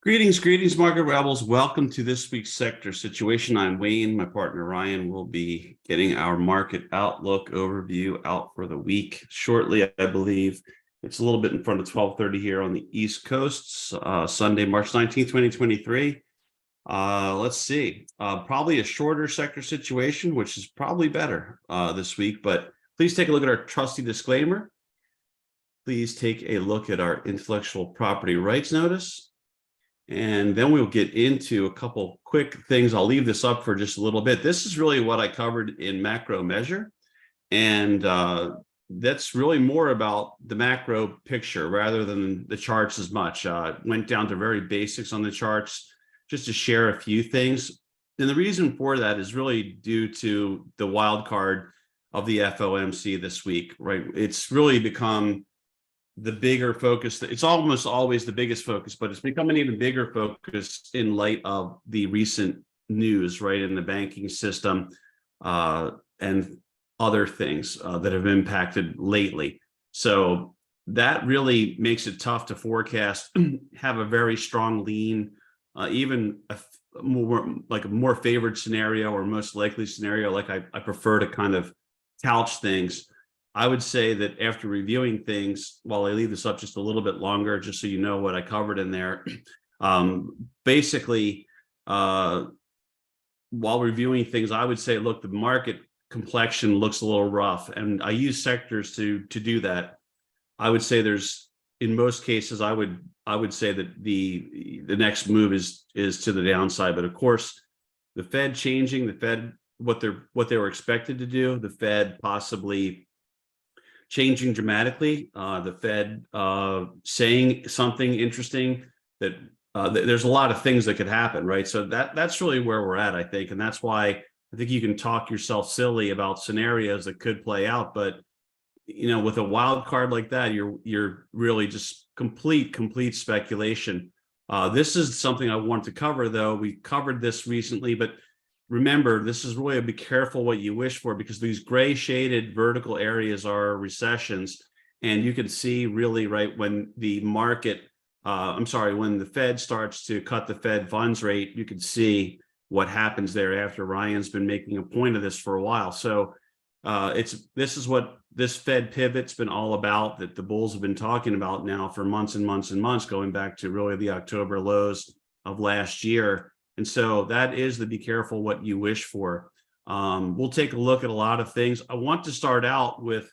Greetings, market rebels. Welcome to this week's sector situation. I'm Wayne. My partner Ryan will be getting our market outlook overview out for the week shortly. I believe it's a little bit in front of 12:30 here on the East Coast, Sunday, March 19th, 2023. Let's see. Probably a shorter sector situation, which is probably better this week. But please take a look at our trusty disclaimer. Please take a look at our intellectual property rights notice. And then we'll get into a couple quick things. I'll leave this up for just a little bit. This is really what I covered in macro measure. And that's really more about the macro picture rather than the charts as much. Went down to very basics on the charts just to share a few things. And the reason for that is really due to the wild card of the FOMC this week, right? It's really become the bigger focus. It's almost always the biggest focus, but it's become an even bigger focus in light of the recent news, right, in the banking system and other things that have impacted lately. So that really makes it tough to forecast, have a very strong lean, even a more favored scenario or most likely scenario. Like I prefer to kind of couch things. I would say that after reviewing things, while I leave this up just a little bit longer, just so you know what I covered in there, basically, while reviewing things, I would say, look, the market complexion looks a little rough, and I use sectors to do that. I would say in most cases, I would say that the next move is to the downside, but of course, the Fed changing, the Fed what they were expected to do, the Fed possibly changing dramatically, the Fed saying something interesting that there's a lot of things that could happen, right? So that's really where we're at, I think. And that's why I think you can talk yourself silly about scenarios that could play out. But, with a wild card like that, you're really just complete speculation. This is something I want to cover, though. We covered this recently, but remember, this is really be careful what you wish for, because these gray shaded vertical areas are recessions. And you can see really right when the market, when the Fed starts to cut the Fed funds rate, you can see what happens there after. Ryan's been making a point of this for a while. So this is what this Fed pivot's been all about, that the bulls have been talking about now for months and months and months, going back to really the October lows of last year. And so that is the be careful what you wish for. We'll take a look at a lot of things. I want to start out with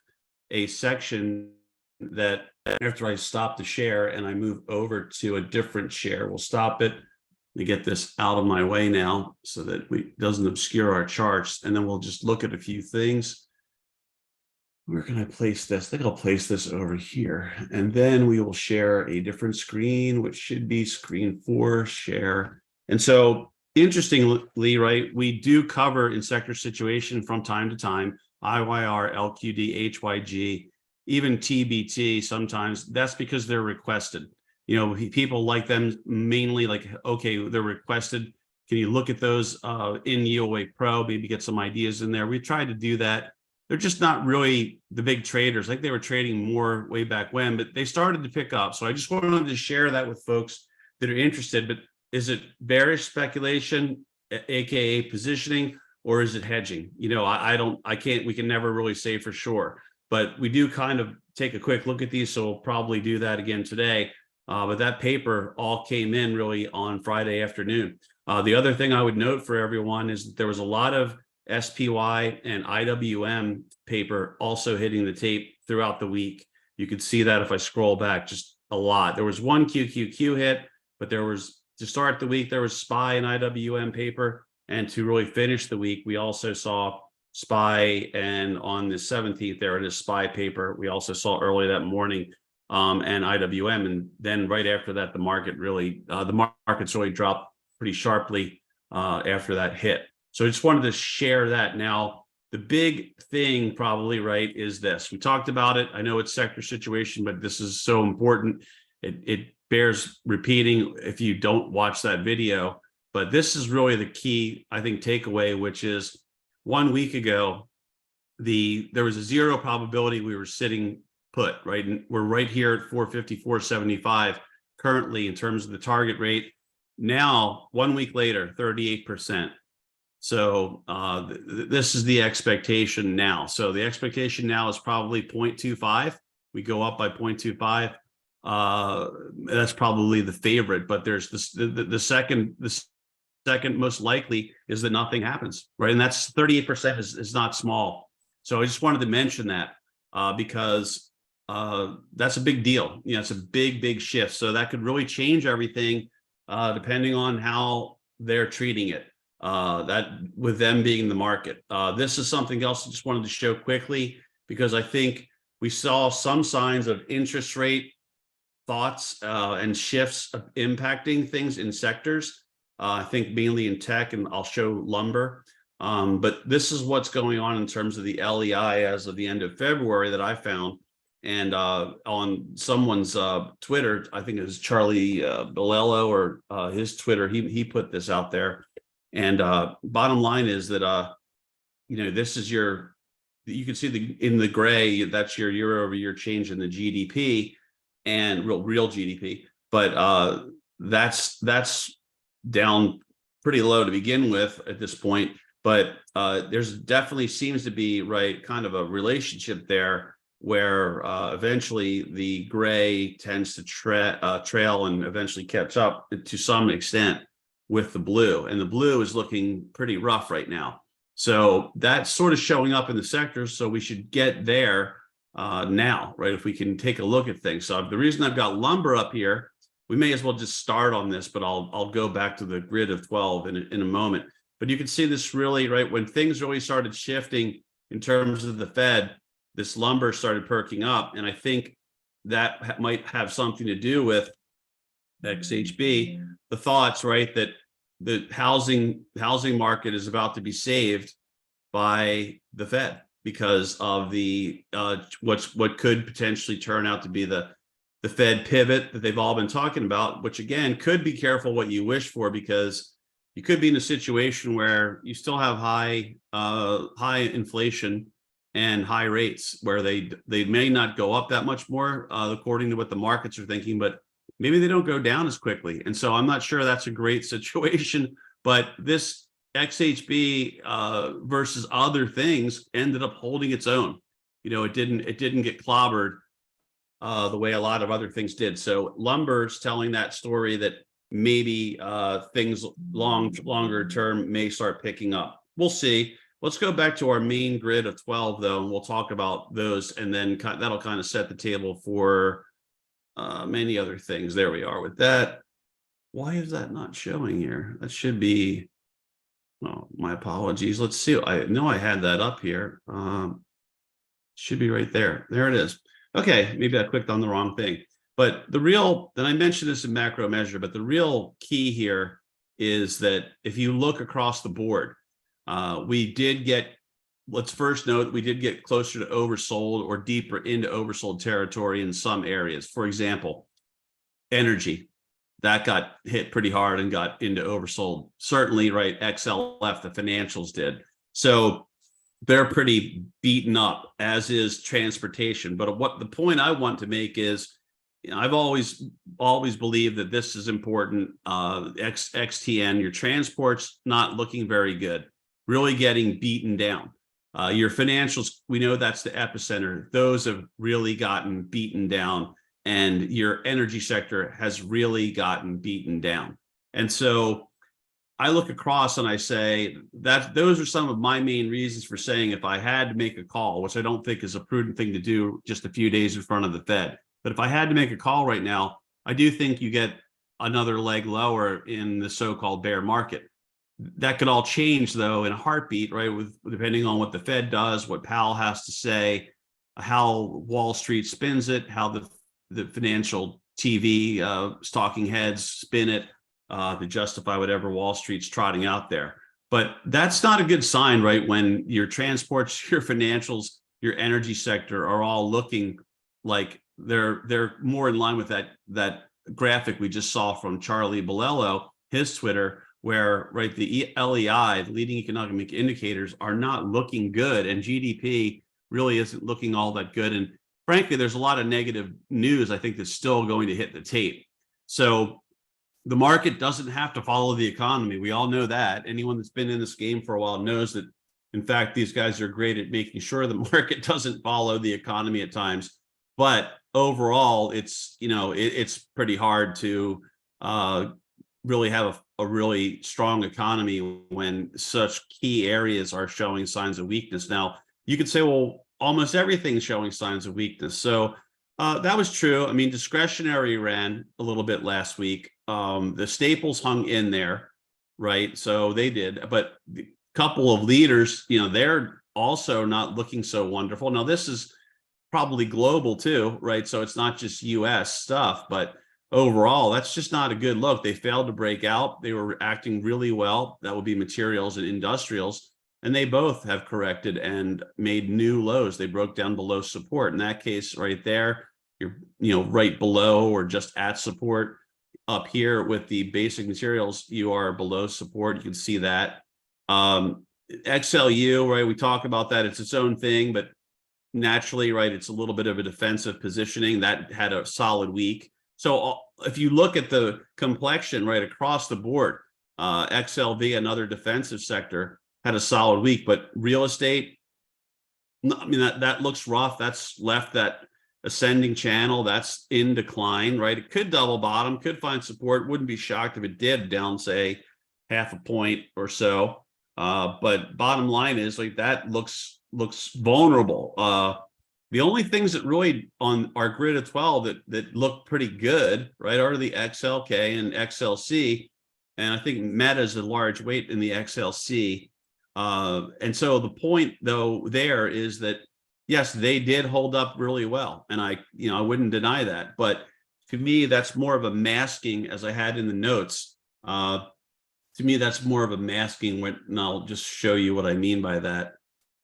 a section that after I stop the share and I move over to a different share, we'll stop it. Let me get this out of my way now so that it doesn't obscure our charts. And then we'll just look at a few things. Where can I place this? I think I'll place this over here. And then we will share a different screen, which should be screen 4, share. And so, interestingly, right, we do cover in sector situation from time to time, IYR, LQD, HYG, even TBT sometimes. That's because they're requested. People like them mainly like, okay, they're requested. Can you look at those in YieldWave Pro, maybe get some ideas in there? We tried to do that. They're just not really the big traders. Like they were trading more way back when, but they started to pick up. So I just wanted to share that with folks that are interested. But is it bearish speculation, aka positioning, or is it hedging? We can never really say for sure, but we do kind of take a quick look at these. So we'll probably do that again today. But that paper all came in really on Friday afternoon. The other thing I would note for everyone is that there was a lot of SPY and IWM paper also hitting the tape throughout the week. You could see that if I scroll back, just a lot. There was one QQQ hit, but to start the week, there was SPY and IWM paper. And to really finish the week, we also saw SPY, and on the 17th, there it is, SPY paper. We also saw early that morning and IWM. And then right after that, the markets really dropped pretty sharply after that hit. So I just wanted to share that. Now, the big thing probably, right, is this. We talked about it. I know it's sector situation, but this is so important. It bears repeating if you don't watch that video. But this is really the key, I think, takeaway, which is 1 week ago, there was a zero probability we were sitting put, right? And we're right here at 450, 475. currently in terms of the target rate. Now, 1 week later, 38%. So this is the expectation now. So the expectation now is probably 0.25. We go up by 0.25. That's probably the favorite, but there's this, the second most likely is that nothing happens, right? And that's 38% is not small. So I just wanted to mention that because that's a big deal. You know, it's a big shift. So that could really change everything depending on how they're treating it. That with them being in the market. This is something else I just wanted to show quickly because I think we saw some signs of interest rate thoughts and shifts of impacting things in sectors. I think mainly in tech, and I'll show lumber. But this is what's going on in terms of the LEI as of the end of February that I found. And on someone's Twitter, I think it was Charlie Bilello or his Twitter, he put this out there. And bottom line is that, you know, this is your, you can see in the gray, that's your year over year change in the GDP and real GDP. But that's down pretty low to begin with at this point. But there's definitely seems to be, right, kind of a relationship there where eventually the gray tends to trail and eventually catch up to some extent with the blue, and the blue is looking pretty rough right now. So that's sort of showing up in the sectors. So we should get there now, right? If we can take a look at things. So the reason I've got lumber up here, we may as well just start on this, but I'll go back to the grid of 12 in a moment. But you can see this really, right, when things really started shifting in terms of the Fed, this lumber started perking up. And I think that might have something to do with XHB, the thoughts, right, that the housing market is about to be saved by the Fed because of the what could potentially turn out to be the Fed pivot that they've all been talking about, which again could be careful what you wish for, because you could be in a situation where you still have high inflation and high rates where they may not go up that much more according to what the markets are thinking, but maybe they don't go down as quickly. And so I'm not sure that's a great situation, but this XHB versus other things ended up holding its own. You know, it didn't get clobbered the way a lot of other things did. So lumber's telling that story that maybe things longer term may start picking up. We'll see. Let's go back to our main grid of 12 though, and we'll talk about those, and then that'll kind of set the table for many other things. There we are with that. Why is that not showing here? That should be, oh, my apologies. Let's see. I know I had that up here. Should be right there. There it is. Okay, maybe I clicked on the wrong thing. But the real, and I mentioned this in macro measure, but the real key here is that if you look across the board, we did get, let's first note, we did get closer to oversold or deeper into oversold territory in some areas. For example, energy, that got hit pretty hard and got into oversold. Certainly, right, XLF, the financials did. So they're pretty beaten up, as is transportation. But what the point I want to make is, you know, I've always believed that this is important. XTN, your transport's not looking very good, really getting beaten down. Your financials, we know that's the epicenter. Those have really gotten beaten down, and your energy sector has really gotten beaten down. And so I look across and I say that those are some of my main reasons for saying if I had to make a call, which I don't think is a prudent thing to do just a few days in front of the Fed, but if I had to make a call right now, I do think you get another leg lower in the so-called bear market. That could all change, though, in a heartbeat, right? With depending on what the Fed does, what Powell has to say, how Wall Street spins it, how the financial TV stalking heads spin it to justify whatever Wall Street's trotting out there. But that's not a good sign, right? When your transports, your financials, your energy sector are all looking like they're more in line with that graphic we just saw from Charlie Bilello, his Twitter, where, right, the LEI, the leading economic indicators, are not looking good, and GDP really isn't looking all that good. And frankly, there's a lot of negative news, I think, that's still going to hit the tape. So the market doesn't have to follow the economy. We all know that. Anyone that's been in this game for a while knows that, in fact, these guys are great at making sure the market doesn't follow the economy at times. But overall, it's pretty hard to really have a really strong economy when such key areas are showing signs of weakness. Now, you could say, well, almost everything's showing signs of weakness. So that was true. I mean, discretionary ran a little bit last week. The staples hung in there, right? So they did, but a couple of leaders, they're also not looking so wonderful. Now, this is probably global too, right? So it's not just US stuff, but overall, that's just not a good look. They failed to break out. They were acting really well. That would be materials and industrials. And they both have corrected and made new lows. They broke down below support. In that case, right there, you're right below or just at support. Up here with the basic materials, you are below support. You can see that. XLU, right? We talk about that. It's its own thing, but naturally, right, it's a little bit of a defensive positioning. That had a solid week. So if you look at the complexion right across the board, XLV, another defensive sector, had a solid week, but real estate, I mean, that looks rough. That's left that ascending channel. That's in decline, right? It could double bottom, could find support. Wouldn't be shocked if it did down, say, half a point or so. But bottom line is like that looks vulnerable. The only things that really on our grid of 12 that look pretty good, right, are the XLK and XLC. And I think Meta is a large weight in the XLC. And so the point, though, there is that, yes, they did hold up really well. And I wouldn't deny that. But to me, that's more of a masking, as I had in the notes. To me, that's more of a masking, and I'll just show you what I mean by that.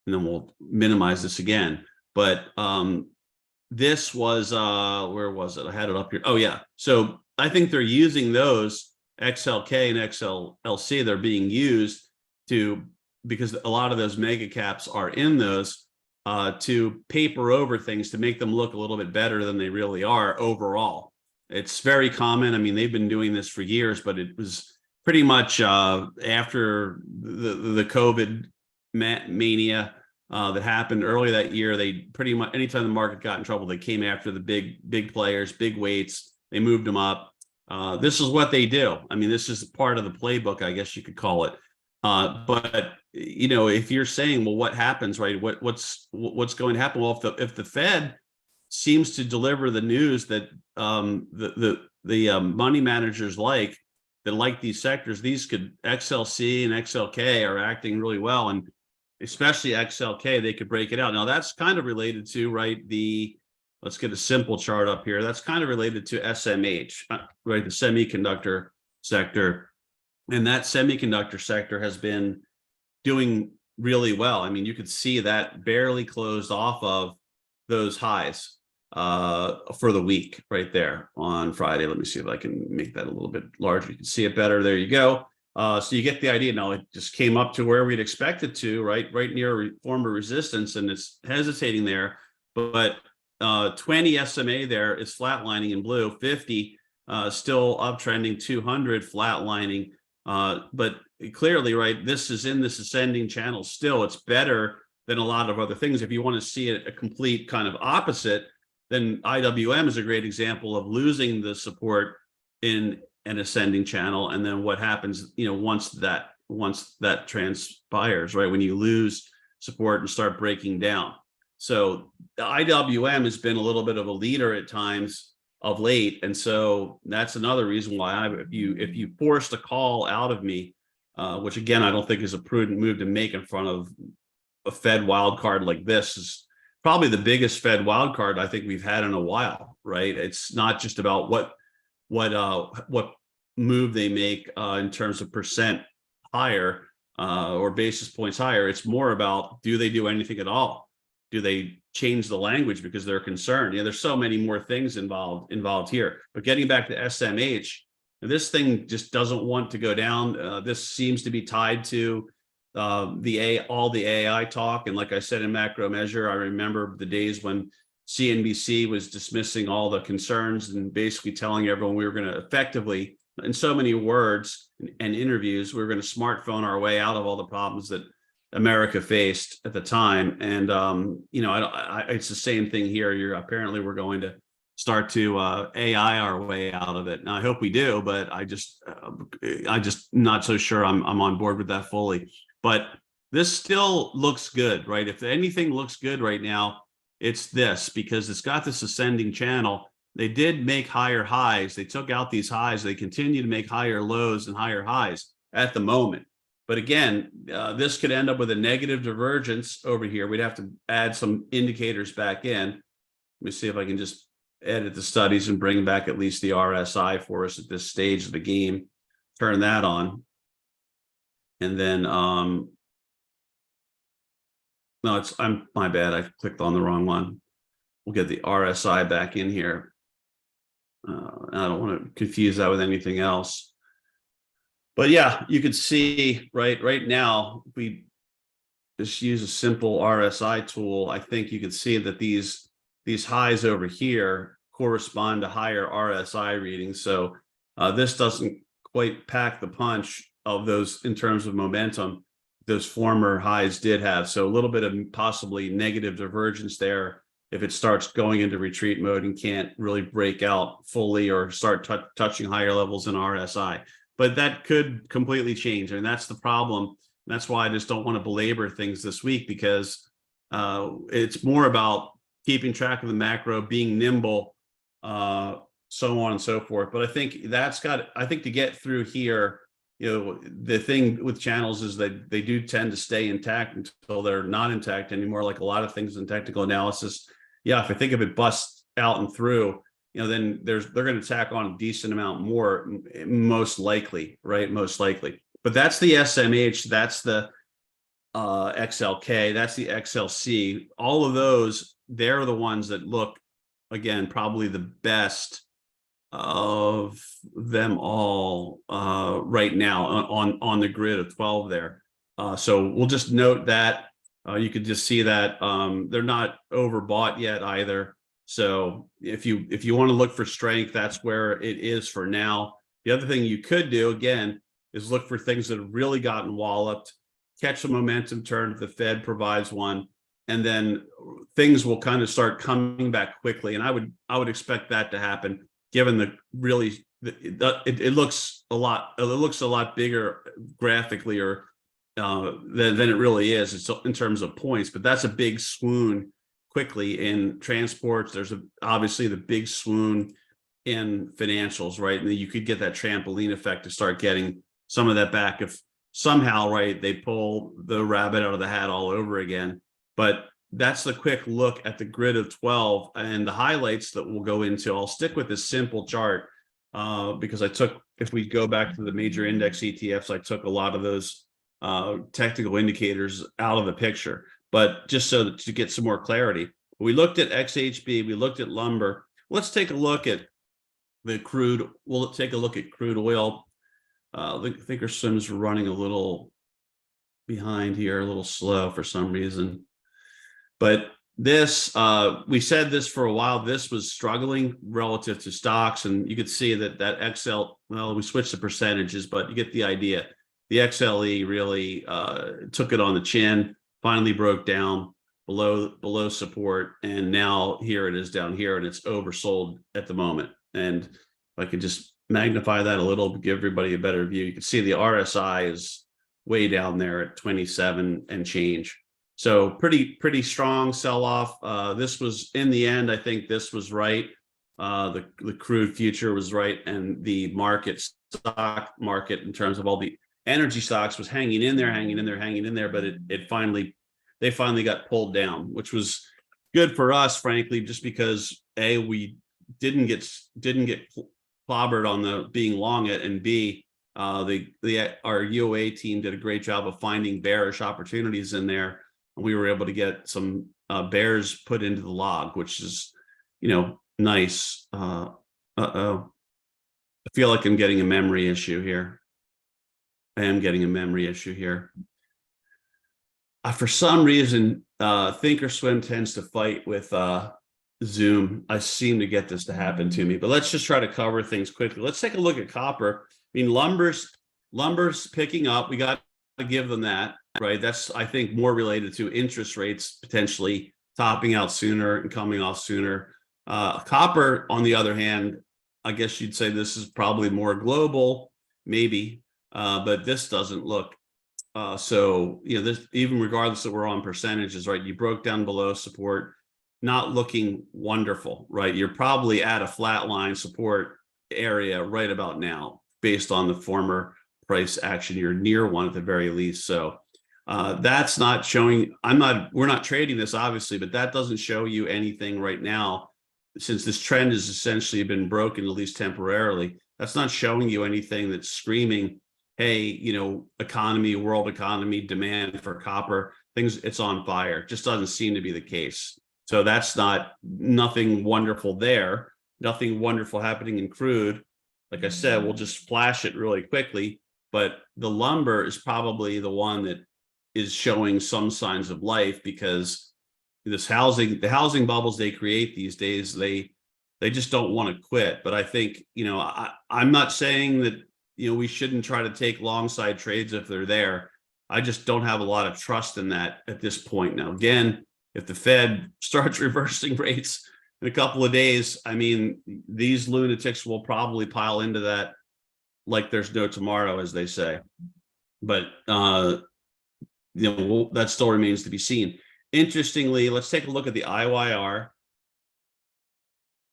And then we'll minimize this again. But this was, where was it? I had it up here. Oh, yeah. So I think they're using those XLK and XLC. They're being used because a lot of those mega caps are in those to paper over things to make them look a little bit better than they really are overall. It's very common. I mean, they've been doing this for years, but it was pretty much after the COVID mania that happened early that year. They pretty much, anytime the market got in trouble, they came after the big players, big weights. They moved them up. This is what they do. I mean, this is part of the playbook, I guess you could call it. But if you're saying, well, what happens, right? What's going to happen? Well, if the Fed seems to deliver the news that the money managers like these sectors, these XLC and XLK are acting really well, and especially XLK, they could break it out. Now that's kind of related to, right, let's get a simple chart up here. That's kind of related to SMH, right, the semiconductor sector. And that semiconductor sector has been doing really well. I mean, you could see that barely closed off of those highs for the week right there on Friday. Let me see if I can make that a little bit larger. You can see it better. There you go. So you get the idea. Now it just came up to where we'd expect it to, right near former resistance, and it's hesitating there. But 20 SMA there is flatlining in blue, 50 still uptrending, 200 flatlining. But clearly, right, this is in this ascending channel still. It's better than a lot of other things. If you want to see it a complete kind of opposite, then IWM is a great example of losing the support in an ascending channel. And then what happens, once that transpires, right, when you lose support and start breaking down. So the IWM has been a little bit of a leader at times of late, and so that's another reason why if you forced a call out of me, which again I don't think is a prudent move to make in front of a Fed wild card like this, is probably the biggest Fed wild card I think we've had in a while, right? It's not just about what move they make in terms of percent higher or basis points higher. It's more about, do they do anything at all? Do they change the language because they're concerned? There's so many more things involved here. But getting back to SMH, this thing just doesn't want to go down. This seems to be tied to all the AI talk. And like I said, in macro measure, I remember the days when CNBC was dismissing all the concerns and basically telling everyone we were going to effectively, in so many words and interviews, we were going to smartphone our way out of all the problems that America faced at the time. And it's the same thing here. Apparently we're going to start to AI our way out of it. Now I hope we do, but I just not so sure I'm on board with that fully. But this still looks good, right? If anything looks good right now, it's this, because it's got this ascending channel. They did make higher highs. They took out these highs. They continue to make higher lows and higher highs at the moment. But again, this could end up with a negative divergence over here. We'd have to add some indicators back in. Let me see if I can just edit the studies and bring back at least the RSI for us at this stage of the game. Turn that on. And then, no, I'm my bad. I clicked on the wrong one. We'll get the RSI back in here. I don't want to confuse that with anything else. But yeah, you can see right now, if we just use a simple RSI tool, I think you can see that these highs over here correspond to higher RSI readings. So this doesn't quite pack the punch of those in terms of momentum those former highs did have. So a little bit of possibly negative divergence there if it starts going into retreat mode and can't really break out fully or start touching higher levels in RSI. But that could completely change. And that's the problem. That's why I just don't want to belabor things this week, because it's more about keeping track of the macro, being nimble, so on and so forth. But I think to get through here, the thing with channels is that they do tend to stay intact until they're not intact anymore, like a lot of things in technical analysis. Yeah, if I think if it busts out and through, then they're going to tack on a decent amount more, most likely, right? Most likely. But that's the SMH, that's the XLK, that's the XLC. All of those, they're the ones that look, again, probably the best of them all right now on the grid of 12 there. So we'll just note that. You could just see that they're not overbought yet either. So if you want to look for strength, that's where it is for now. The other thing you could do, again, is look for things that have really gotten walloped, catch a momentum turn if the Fed provides one, and then things will kind of start coming back quickly. And I would expect that to happen, given it looks a lot bigger graphically or than it really is. It's in terms of points, but that's a big swoon quickly in transports. There's obviously the big swoon in financials, right? And you could get that trampoline effect to start getting some of that back if somehow, right, they pull the rabbit out of the hat all over again. But that's the quick look at the grid of 12 and the highlights that we'll go into. I'll stick with this simple chart because if we go back to the major index ETFs, I took a lot of those technical indicators out of the picture, but just so that to get some more clarity. We looked at XHB, we looked at lumber. Let's take a look at the crude. We'll take a look at crude oil. Thinkorswim's running a little behind here, a little slow for some reason. But this, we said this for a while, this was struggling relative to stocks. And you could see that XL, well, we switched the percentages, but you get the idea. The XLE really took it on the chin, finally broke down below support. And now here it is down here, and it's oversold at the moment. And if I could just magnify that a little, give everybody a better view, you can see the RSI is way down there at 27 and change. So pretty strong sell-off. This was, in the end, I think this was right. The crude future was right, and the stock market in terms of all the energy stocks was hanging in there, but they finally got pulled down, which was good for us, frankly, just because we didn't get clobbered on the being long it, and B, our UOA team did a great job of finding bearish opportunities in there. And we were able to get some bears put into the log, which is, nice. I feel like I'm getting a memory issue here. I am getting a memory issue here. For some reason, Thinkorswim tends to fight with Zoom. I seem to get this to happen to me, but let's just try to cover things quickly. Let's take a look at copper. I mean, lumber's picking up. We got to give them that, right? That's, I think, more related to interest rates potentially topping out sooner and coming off sooner. Copper, on the other hand, I guess you'd say this is probably more global, maybe, but this doesn't look so, this, even regardless that we're on percentages, right? You broke down below support, not looking wonderful, right? You're probably at a flat line support area right about now, based on the former price action. You're near one at the very least. So that's not showing, we're not trading this obviously, but that doesn't show you anything right now, since this trend has essentially been broken, at least temporarily. That's not showing you anything that's screaming, hey, economy, world economy, demand for copper, things, it's on fire. Just doesn't seem to be the case. So that's nothing wonderful there. Nothing wonderful happening in crude. Like I said, we'll just flash it really quickly, but the lumber is probably the one that is showing some signs of life, because the housing bubbles they create these days, they just don't want to quit. But I think, I'm not saying that, we shouldn't try to take long side trades if they're there. I just don't have a lot of trust in that at this point. Now, again, if the Fed starts reversing rates in a couple of days, I mean, these lunatics will probably pile into that like there's no tomorrow, as they say. But that still remains to be seen. Interestingly, let's take a look at the IYR.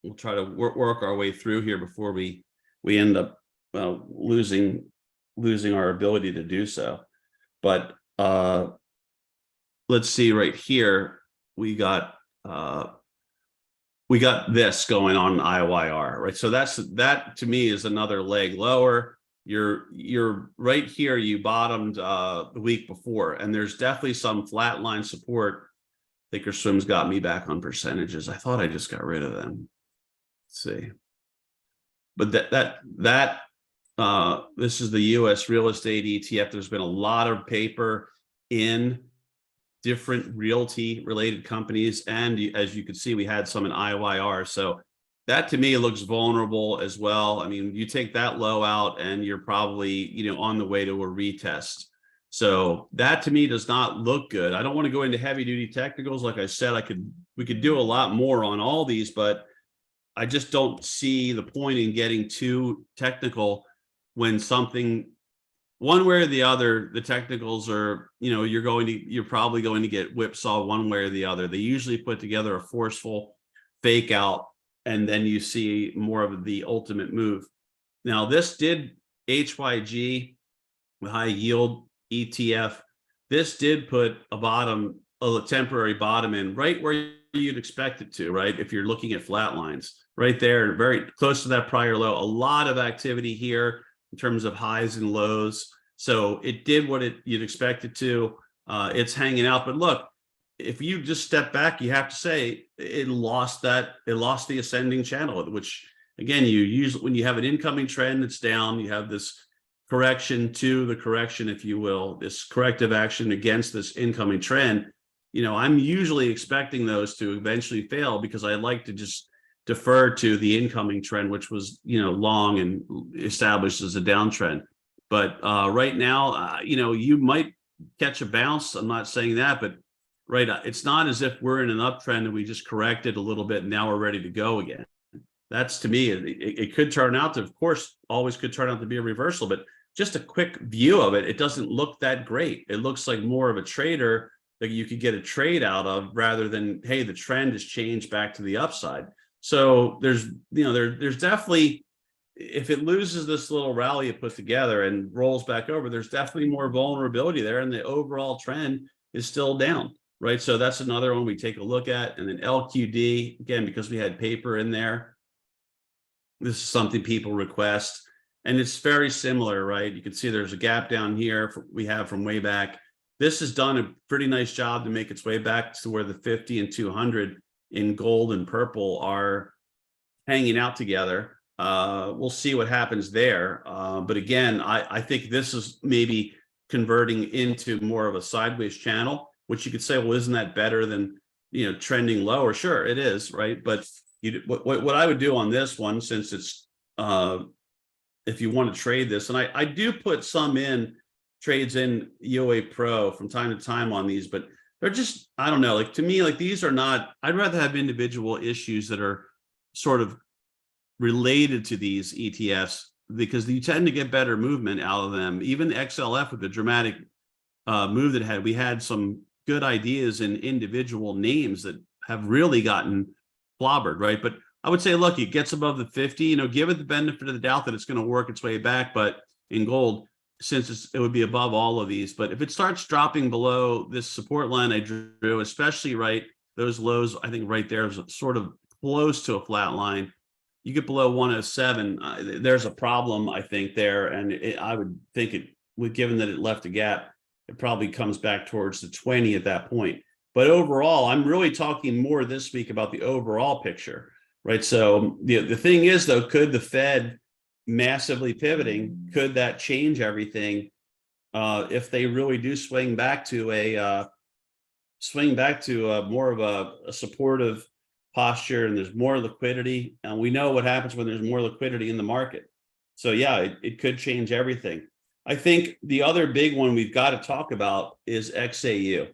We'll try to work our way through here before we end up losing our ability to do so. But let's see right here, we got this going on in IYR, right? So that to me is another leg lower. You're right here, you bottomed the week before, and there's definitely some flat line support. Thinkorswim's got me back on percentages. I thought I just got rid of them. Let's see. But this is the US real estate ETF. There's been a lot of paper in different realty related companies, and as you can see, we had some in IYR. So that to me looks vulnerable as well. I mean, you take that low out and you're probably on the way to a retest. So that to me does not look good. I don't want to go into heavy duty technicals. Like I said, we could do a lot more on all these, but I just don't see the point in getting too technical when something, one way or the other, the technicals are, you're probably going to get whipsaw one way or the other. They usually put together a forceful fake out, and then you see more of the ultimate move. Now, this did HYG, the high yield ETF. This did put a temporary bottom in right where you'd expect it to, right? If you're looking at flat lines right there, very close to that prior low. A lot of activity here in terms of highs and lows. So it did what you'd expect it to. It's hanging out, but look, if you just step back, you have to say it lost the ascending channel, which again, you use when you have an incoming trend that's down, you have this correction to the correction, if you will, this corrective action against this incoming trend. I'm usually expecting those to eventually fail, because I like to just defer to the incoming trend, which was, long and established as a downtrend. But right now, you might catch a bounce. I'm not saying that, but right, it's not as if we're in an uptrend and we just corrected a little bit and now we're ready to go again. That's, to me, it could turn out to, of course, always could turn out to be a reversal, but just a quick view of it, it doesn't look that great. It looks like more of a trader that you could get a trade out of, rather than, hey, the trend has changed back to the upside. So there's definitely, if it loses this little rally it put together and rolls back over, there's definitely more vulnerability there, and the overall trend is still down, right? So that's another one we take a look at. And then LQD, again, because we had paper in there, this is something people request, and it's very similar, right? You can see there's a gap down here we have from way back. This has done a pretty nice job to make its way back to where the 50 and 200 in gold and purple are hanging out together. We'll see what happens there. But again, I think this is maybe converting into more of a sideways channel, which you could say, well, isn't that better than trending lower. Sure, it is, right? But what I would do on this one, since it's if you want to trade this, and I do put some trades in UA Pro from time to time on these, but they're just, I don't know, like to me, like these are not, I'd rather have individual issues that are sort of related to these ETFs, because you tend to get better movement out of them. Even XLF with the dramatic move that we had some good ideas in individual names that have really gotten clobbered, right? But I would say, look, it gets above the 50, give it the benefit of the doubt that it's going to work its way back. But in gold, since it would be above all of these, but if it starts dropping below this support line I drew, especially right, those lows, I think right there is sort of close to a flat line. You get below 107, there's a problem, I think, there. And I would think given that it left a gap, it probably comes back towards the 20 at that point. But overall, I'm really talking more this week about the overall picture, right? So the thing is, though, could the Fed massively pivoting, could that change everything if they really do swing back to more of a supportive posture, and there's more liquidity, and we know what happens when there's more liquidity in the market. So yeah, it could change everything. I think the other big one we've got to talk about is XAU,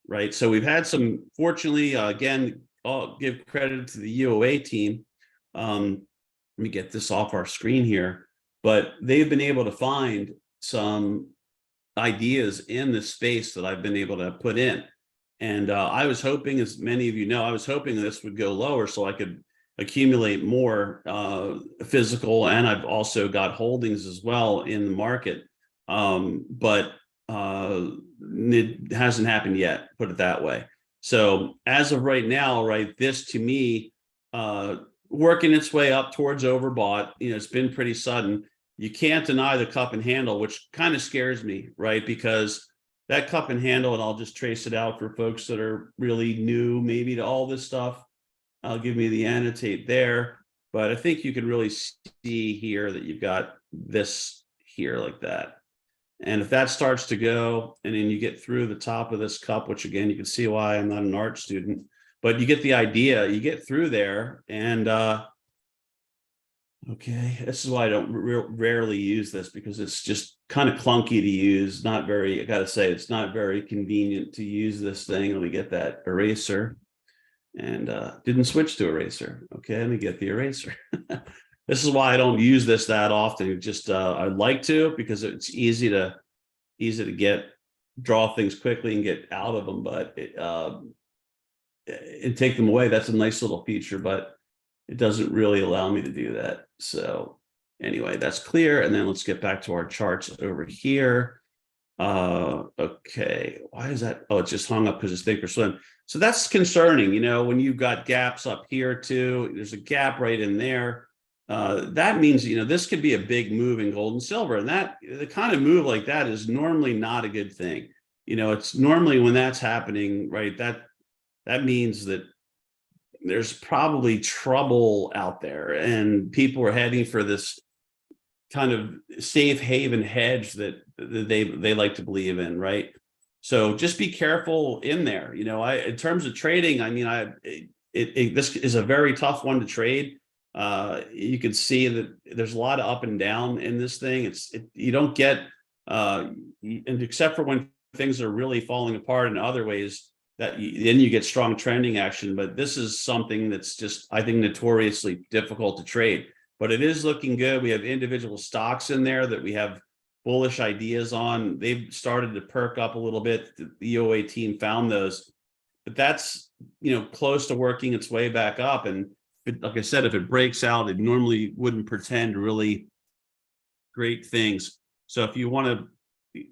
right? So we've had some, fortunately, again, I'll give credit to the UOA team. Let me get this off our screen here, but they've been able to find some ideas in the space that I've been able to put in. And I was hoping, as many of you know, I was hoping this would go lower so I could accumulate more physical, and I've also got holdings as well in the market. But it hasn't happened yet, put it that way. So as of right now, right, this to me, working its way up towards overbought, it's been pretty sudden. You can't deny the cup and handle, which kind of scares me, right? Because that cup and handle, and I'll just trace it out for folks that are really new maybe to all this stuff. I'll give me the annotate there, but I think you can really see here that you've got this here like that. And if that starts to go, and then you get through the top of this cup, which again, you can see why I'm not an art student, but you get the idea, you get through there. And okay, this is why I don't rarely use this, because it's just kind of clunky to use. I gotta say, it's not very convenient to use this thing. Let me get that eraser, and didn't switch to eraser. Okay, let me get the eraser. This is why I don't use this that often. Just I'd like to, because it's easy to draw things quickly and get out of them, but and take them away. That's a nice little feature, but it doesn't really allow me to do that. So anyway, that's clear. And then let's get back to our charts over here. Okay, why is that? Oh, it's just hung up because it's thick or slim. So that's concerning, when you've got gaps up here too. There's a gap right in there. That means, this could be a big move in gold and silver. And the kind of move like that is normally not a good thing. It's normally, when that's happening, right, that means that there's probably trouble out there, and people are heading for this kind of safe haven hedge that they like to believe in, right? So just be careful in there. In terms of trading, I mean, this is a very tough one to trade. You can see that there's a lot of up and down in this thing. You don't get, and except for when things are really falling apart in other ways, then you get strong trending action. But this is something that's just, I think, notoriously difficult to trade. But it is looking good. We have individual stocks in there that we have bullish ideas on. They've started to perk up a little bit. The EOA team found those, but that's close to working its way back up. And like I said, if it breaks out, it normally wouldn't pretend really great things. So if you want to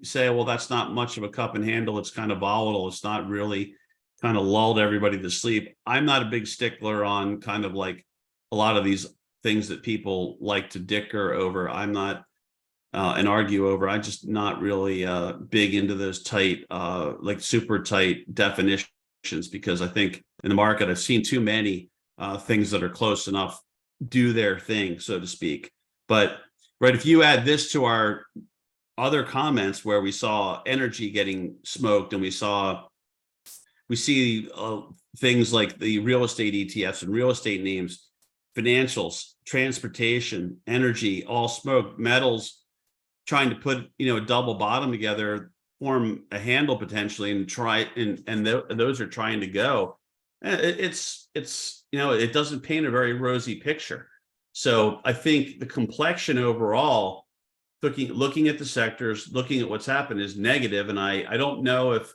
say, well, that's not much of a cup and handle, it's kind of volatile, it's not really, kind of lulled everybody to sleep. I'm not a big stickler on kind of like a lot of these things that people like to dicker over. I'm not and argue over. I'm just not really big into those tight, like super tight definitions, because I think in the market, I've seen too many things that are close enough do their thing, so to speak. But right, if you add this to our other comments where we saw energy getting smoked, and we see things like the real estate ETFs and real estate names, financials, transportation, energy, all smoke, metals, trying to put, a double bottom together, form a handle potentially, and try, those are trying to go. It's it doesn't paint a very rosy picture. So I think the complexion overall, looking at the sectors, looking at what's happened, is negative. And I don't know if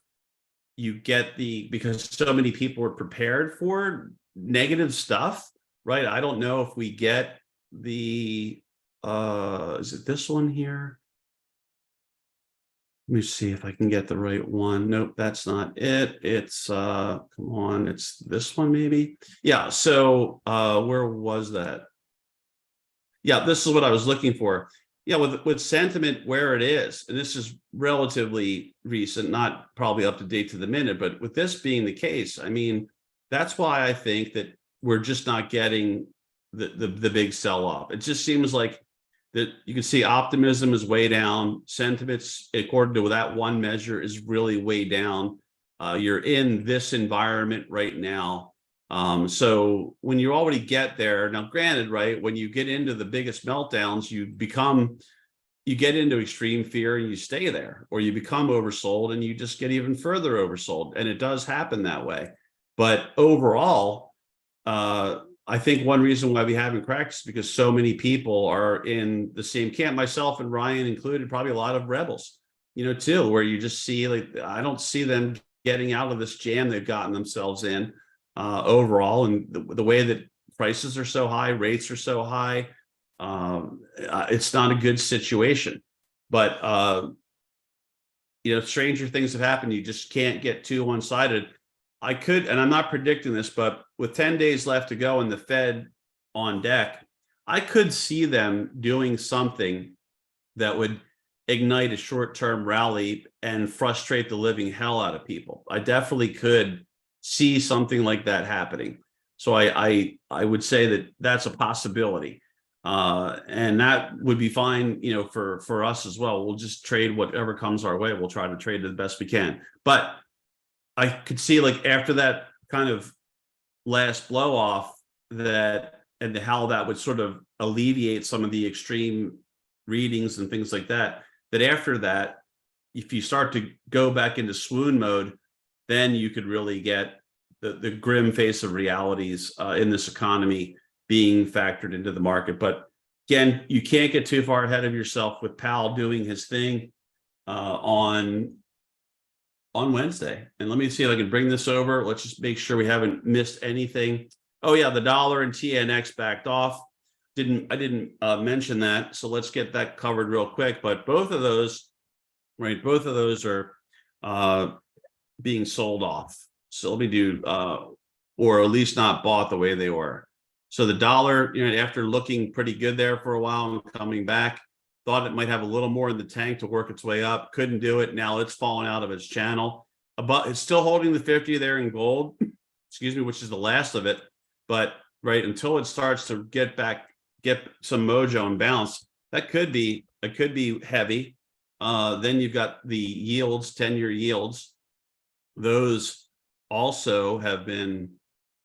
you get because so many people are prepared for negative stuff, right? I don't know if we get the is it this one here? Let me see if I can get the right one. Nope, that's not it. It's come on, it's this one maybe. Yeah, so where was that? Yeah, this is what I was looking for. Yeah, with sentiment where it is, and this is relatively recent, not probably up to date to the minute, but with this being the case, I mean, that's why I think that we're just not getting the big sell off. It just seems like that you can see optimism is way down. Sentiments, according to that one measure, is really way down. You're in this environment right now. So when you already get there, now granted, right, when you get into the biggest meltdowns, you get into extreme fear and you stay there, or you become oversold and you just get even further oversold. And it does happen that way. But overall, I think one reason why we haven't cracked is because so many people are in the same camp, myself and Ryan included, probably a lot of rebels, too, where you just see, like, I don't see them getting out of this jam they've gotten themselves in overall. And the way that prices are so high, rates are so high, it's not a good situation. But, stranger things have happened. You just can't get too one-sided. I could, and I'm not predicting this, but with 10 days left to go and the Fed on deck, I could see them doing something that would ignite a short-term rally and frustrate the living hell out of people. I definitely could see something like that happening. So I would say that that's a possibility. And that would be fine, for us as well. We'll just trade whatever comes our way. We'll try to trade it the best we can. But I could see, like, after that kind of last blow off, and how that would sort of alleviate some of the extreme readings and things like that, that after that, if you start to go back into swoon mode, then you could really get the grim face of realities in this economy being factored into the market. But again, you can't get too far ahead of yourself with Powell doing his thing on Wednesday. And let me see if I can bring this over. Let's just make sure we haven't missed anything. Oh yeah, the dollar and TNX backed off. I didn't mention that. So let's get that covered real quick. But both of those, right? Both of those are being sold off. So let me do, or at least not bought the way they were. So the dollar, after looking pretty good there for a while and coming back, thought it might have a little more in the tank to work its way up. Couldn't do it. Now it's fallen out of its channel. But it's still holding the 50 there in gold, which is the last of it. But right, until it starts to get some mojo and bounce, it could be heavy. Then you've got the yields, 10-year yields. Those also have been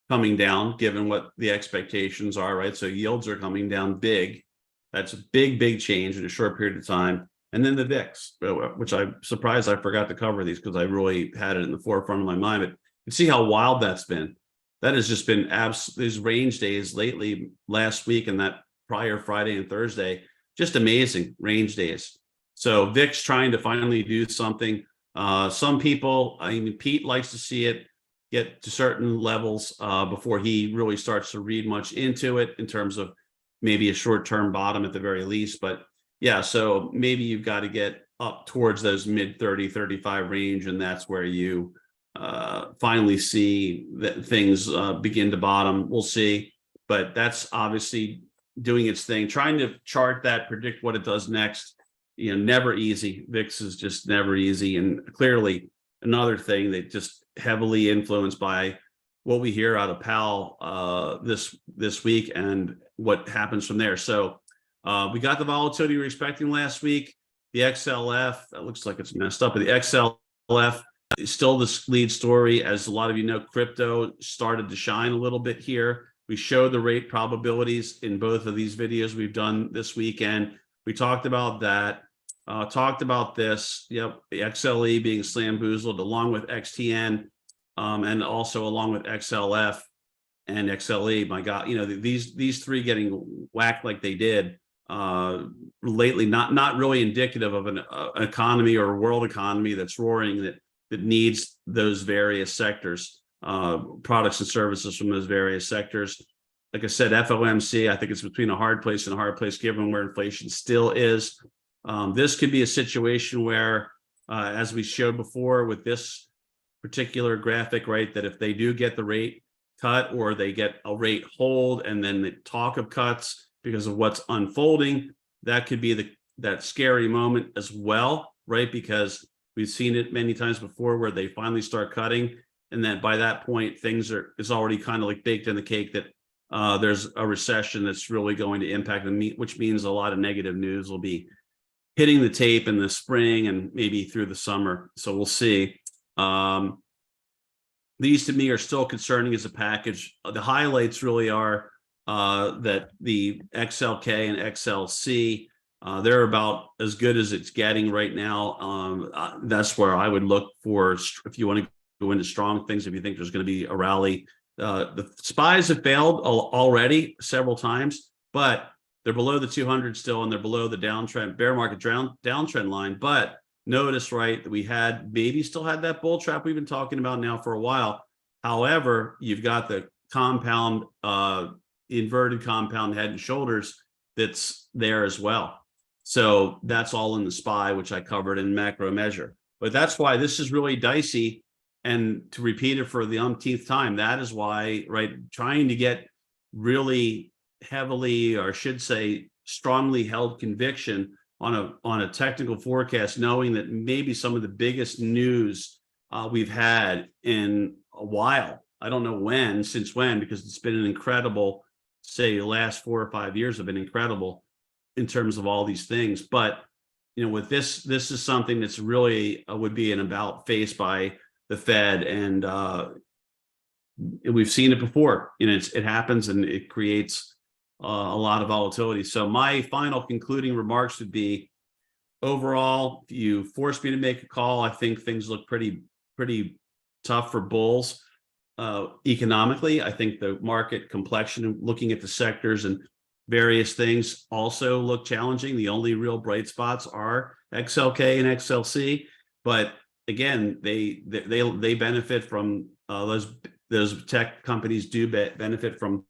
coming down given what the expectations are, right? So yields are coming down big. That's a big change in a short period of time. And then the VIX, which I'm surprised I forgot to cover these because I really had it in the forefront of my mind. But you can see how wild that's been. That has just been these range days lately, last week and that prior Friday and Thursday, just amazing range days. So VIX trying to finally do something. Some people, Pete likes to see it get to certain levels before he really starts to read much into it in terms of maybe a short-term bottom at the very least. But yeah, so maybe you've got to get up towards those mid 30, 35 range. And that's where you finally see that things begin to bottom. We'll see. But that's obviously doing its thing. Trying to chart that, predict what it does next, never easy. VIX is just never easy. And clearly another thing that just heavily influenced by what we hear out of Powell this week and what happens from there. So we got the volatility we were expecting last week. The XLF, that looks like it's messed up, but the XLF still the lead story. As a lot of you know, crypto started to shine a little bit here. We showed the rate probabilities in both of these videos we've done this weekend. We talked about that. Talked about this. Yep, the XLE being slamboozled along with XTN, and also along with XLF and XLE. My God, you know, these three getting whacked like they did lately, not really indicative of an economy or a world economy that's roaring, that needs those various sectors, products and services from those various sectors. Like I said, FOMC, I think it's between a hard place and a hard place given where inflation still is. This could be a situation where, as we showed before with this particular graphic, right, that if they do get the rate cut or they get a rate hold and then the talk of cuts because of what's unfolding, that could be that scary moment as well, right? Because we've seen it many times before where they finally start cutting, and then by that point, it's already kind of like baked in the cake that there's a recession that's really going to impact them, which means a lot of negative news will be hitting the tape in the spring and maybe through the summer. So we'll see. These to me are still concerning as a package. The highlights really are that the XLK and XLC, they're about as good as it's getting right now. That's where I would look for if you want to go into strong things, if you think there's going to be a rally. The SPYs have failed already several times, but they're below the 200 still, and they're below the downtrend, bear market downtrend line. But notice, right, that we still had that bull trap we've been talking about now for a while. However, you've got the compound, inverted compound head and shoulders that's there as well. So that's all in the SPY, which I covered in macro measure. But that's why this is really dicey. And to repeat it for the umpteenth time, that is why, right, trying to get really heavily, or I should say strongly held conviction on a technical forecast, knowing that maybe some of the biggest news we've had in a while. I don't know since when, because it's been an incredible, say, the last 4 or 5 years have been incredible in terms of all these things. But, you know, with this is something that's really would be an about face by the Fed. And we've seen it before. You know, it happens and it creates a lot of volatility. So my final concluding remarks would be, overall, if you force me to make a call, I think things look pretty tough for bulls economically. I think the market complexion, looking at the sectors and various things, also look challenging. The only real bright spots are XLK and XLC, but again, they benefit from those tech companies do benefit from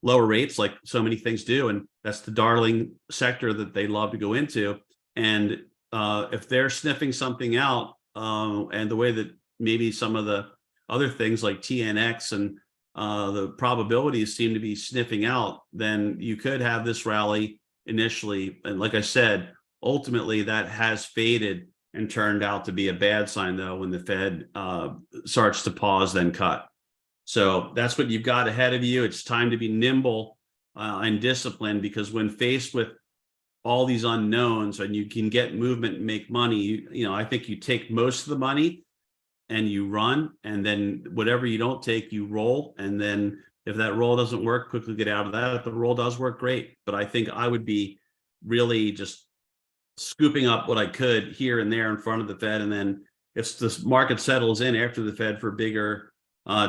lower rates, like so many things do, and that's the darling sector that they love to go into. And if they're sniffing something out, and the way that maybe some of the other things like TNX and the probabilities seem to be sniffing out, then you could have this rally initially. And like I said, ultimately that has faded and turned out to be a bad sign, though, when the Fed starts to pause, then cut. So that's what you've got ahead of you. It's time to be nimble and disciplined, because when faced with all these unknowns and you can get movement and make money, you know, I think you take most of the money and you run, and then whatever you don't take, you roll. And then if that roll doesn't work, quickly get out of that. If the roll does work, great. But I think I would be really just scooping up what I could here and there in front of the Fed. And then if the market settles in after the Fed for bigger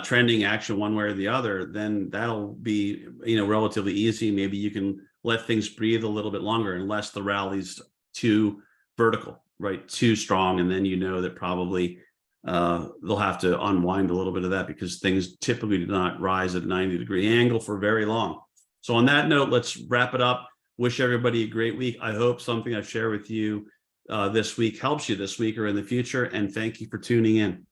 trending action one way or the other, then that'll be, you know, relatively easy. Maybe you can let things breathe a little bit longer, unless the rally's too vertical, right, too strong, and then you know that probably they'll have to unwind a little bit of that, because things typically do not rise at a 90-degree angle for very long. So on that note, let's wrap it up. Wish everybody a great week. I hope something I've shared with you this week helps you this week or in the future, and thank you for tuning in.